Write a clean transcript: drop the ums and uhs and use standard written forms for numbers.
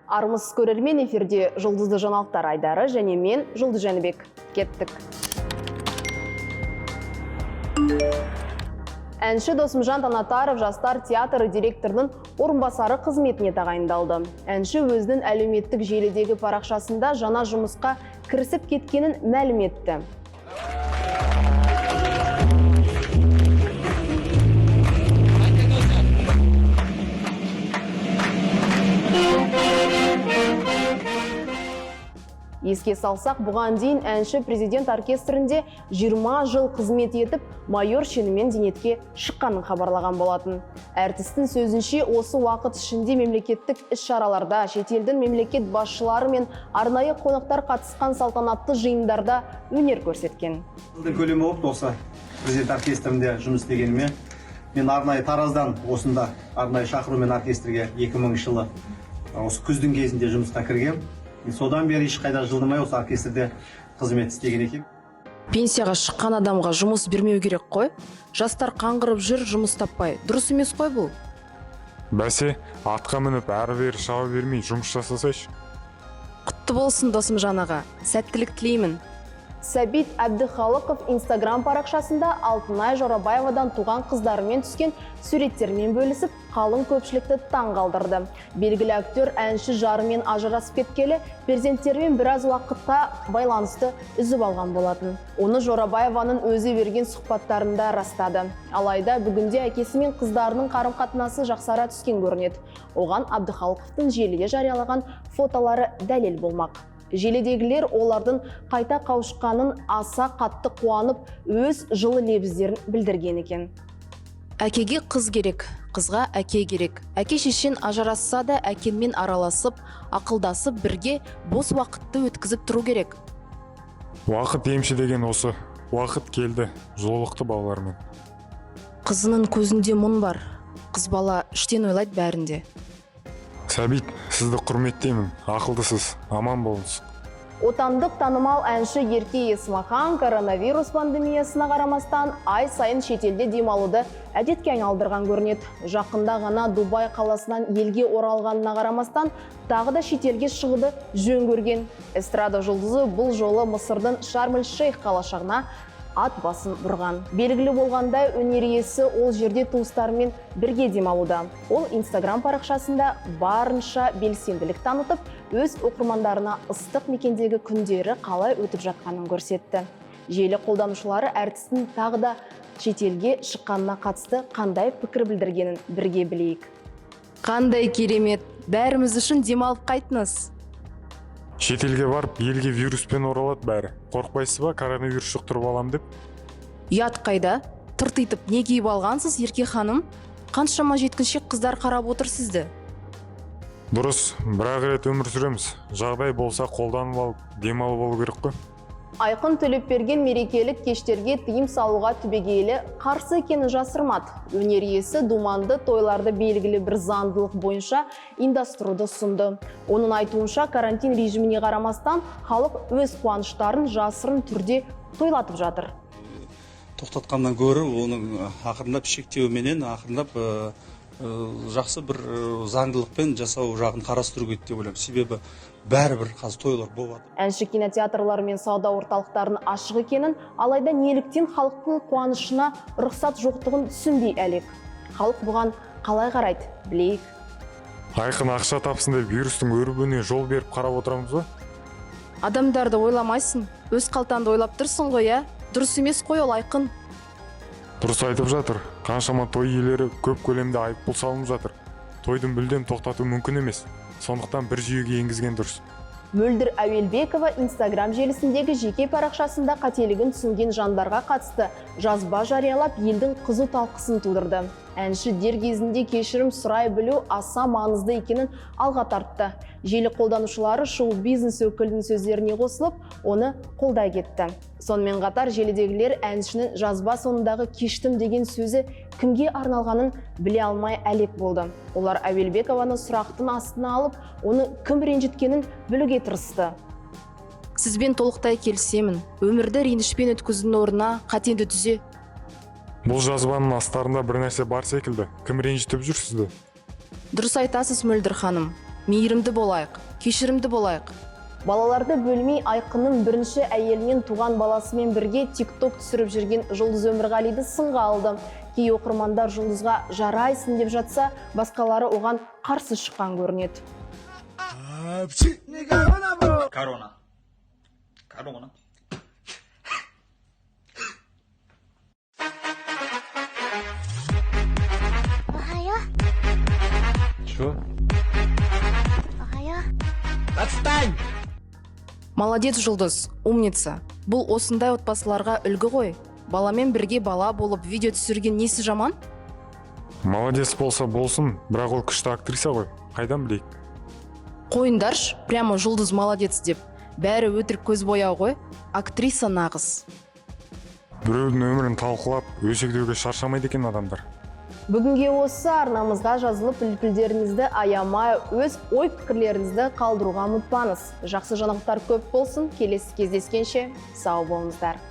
Армысыз көрермен, эфирде жұлдызды жаңалықтар Айдары және мен Жұлдыз Жәнібек. Кеттік. Әнші Досымжан Танатаров жастар театры директорының орынбасары қызметіне тағайындалды. Әнші өзінің әлеуметтік желідегі парақшасында жаңа жұмысқа кірісіп кеткенін мәлім етті. Еске салсақ, бұған дейін әнші президент оркестрінде 20 жыл қызмет етіп, майор шенімен зейнетке шыққанын хабарлаған болатын. Әртістің сөзінше, осы уақыт ішінде мемлекеттік іс-шараларда, шетелдің мемлекет басшылары мен арнайы қонақтар қатысқан салтанатты жиындарда өнер көрсеткен. Жылдың көлемі опты осы президент оркестрінде жұмыс істегеніме. Мен арнайы Тараздан осында арнайы шақырумен оркестрге 2000 жылы осы күздің кезінде жұмысқа кіргем. Содан бері ешқайда жылдамай осы оркестрде қызмет істеген екен. Пенсияға шыққан адамға жұмыс бермеу керек қой. Жастар қаңғырып жүр, жұмыс таппай. Дұрыс емес қой бұл. Бәсе, атқа мініп әрі-бері шаба бермей жұмыс жасасайшы. Құтты болсын Досымжан аға. Сәттілік тілеймін. Сәбит Әбдіхалықов Инстаграм парақшасында Алтынай Жорабаевадан туған қыздарымен түскен суреттермен бөлісіп, қалың көпшілікті таң қалдырды. Белгілі актер әнші жарымен ажырасып кеткелі, перзенттерімен біраз уақытқа байланысты үзіп алған болатын. Оны Жорабаеваның өзі берген сұхбаттарында растады. Алайда бүгінде әкесі мен қыздарының қарым-қатынасы жақсара түскен көрінеді. Оған Әбдіхалықовтың желіге жариялаған фотолары дәлел болмақ. Желідегілер олардың қайта қауышқанын аса қатты қуанып, өз жылы лебіздерін білдірген екен. Әкеге қыз керек, қызға әке керек. Әке шешен ажырасса да әкенмен араласып, ақылдасып бірге бос уақытты өткізіп тұру керек. Уақыт емші деген осы. Уақыт келді, жолықты балалармен. Қызының көзінде мұң бар. Қыз бала іштен ойлайды бәрінде. Сәбит, сізді құрметтеймін, ақылдысыз, аман болыңыз. Отандық танымал әнші Ерке Есмахан коронавирус пандемиясына қарамастан ай сайын шетелде демалуды әдетке айналдырған көрінеді. Жақында ғана Дубай қаласынан елге оралғанына қарамастан тағы да шетелге шығуды жөн көрген. Эстрада жұлдызы бұл жолы Мысырдың Шарм-эль-Шейх қалашығына ат басын бұрған. Белгілі болғандай, өнер иесі ол жерде туыстарымен бірге демалуда. Ол Инстаграм парақшасында барынша белсенділік танытып, өз оқырмандарына ыстық мекендегі күндері қалай өтіп жатқанын көрсетті. Желі қолданушылары әртістің тағы да шетелге шыққанына қатысты қандай пікір білдіргенін бірге білейік. Қандай керемет, бәріміз үшін демалып қайтыңыз. Шетелге барып, елге вируспен оралады бәрі. Қорқпайсыз ба, коронавирус жұқтырып алам деп? Ұят қайда? Тыртитып не киіп алғансыз, Ерке ханым? Қаншама жеткіншек қыздар қарап отыр сізді. Дұрыс, бірақ рет өмір сүреміз. Жағдай болса қолданып алып, демалып алу керек қой. Айқын Төлепберген мерекелік кештерге тыйым салуға түбегейлі қарсы екенін жасырмады. Өнер иесі думанды тойларды белгілі бір заңдылық бойынша ұйымдастыруды ұсынды. Оның айтуынша, карантин режиміне қарамастан халық өз қуаныштарын жасырын түрде тойлатып жатыр. Тоқтатқаннан гөрі оның ақырындап шектеуменен ақырындап жақсы бір заңдылықпен жасау жағын қарастыру керек деп ойлаймын. Себебі бәрібір қазір тойлар болады. Әнші кинотеатрлар мен сауда орталықтарын ашық екенін, алайда неліктен халықтың қуанышына рұқсат жоқтығын түсінбей әлек. Халық бұған қалай қарайды, білейік. Айқын ақша тапсын деп вирустың өрбуіне жол беріп қарап отырамыз ба? Адамдарды ойламайсың, өз қалтаңды ойлап тұрсың ғой, ә? Дұрыс емес қой ол, Айқын. Дұрыс айтып жатыр. Қаншама той иелері көп көлемде айыппұл салынып жатыр. Тойдың мүлдем тоқтату мүмкін емес. Сондықтан бір жүйеге енгізген дұрыс. Мөлдір Әуелбекова Инстаграм желісіндегі жеке парақшасында қателігін түсінген жандарға қатысты жазба жариялап, елдің қызу талқысын тудырды. Әнші дер кезінде кешірім сұрай білу аса маңызды екенін алға тартты. Желі қолданушылары шоу-бизнес өкілінің сөздеріне қосылып, оны қолдай кетті. Сонымен қатар желідегілер әншінің жазба соңындағы кештім деген сөзі кімге арналғанын біле алмай әлек болды. Олар Әуелбекованы сұрақтың астына алып, оны кім ренжіткенін білуге тырысты. Сізбен толықтай келісемін. Өмірді ренішпен өткізудің орнына қатеңді түзе. Бұл жазбаның астарында бір нәрсе бар секілді. Кім ренжітіп жүр сізді? Дұрыс айтасыз, Мөлдір ханым. мейірімді болайық, кешірімді болайық. Балаларды бөлмей Айқынның бірінші әйелінен туған баласымен бірге тикток түсіріп жүрген Жұлдыз Өмірғалиді сынға алды. Кей оқырмандар Жұлдызға жарайсың деп жатса, басқалары оған қарсы шыққан көрінеді. Корона. Чё? Молодец, Жұлдыз, умница. Бұл осындай отбасыларға үлгі ғой. Баламен бірге бала болып видео түсірген несі жаман? Молодец болса болсын, бірақ ол күшті актриса ғой. Қайдан білейік? Қойындарш, прямо Жұлдыз молодец деп. Бәрі өтірік көз бояу ғой. Актриса нағыз. Біреудің өмірін талқылап, өсектеуге шаршамайды екен адамдар. Бүгінге осы арнамызға жазылып үлпілдеріңізді аямай, өз ой-пікірлеріңізді қалдыруға ұмытпаңыз. Жақсы жаңалықтар көп болсын. Келесі кездескенше сау болыңыздар.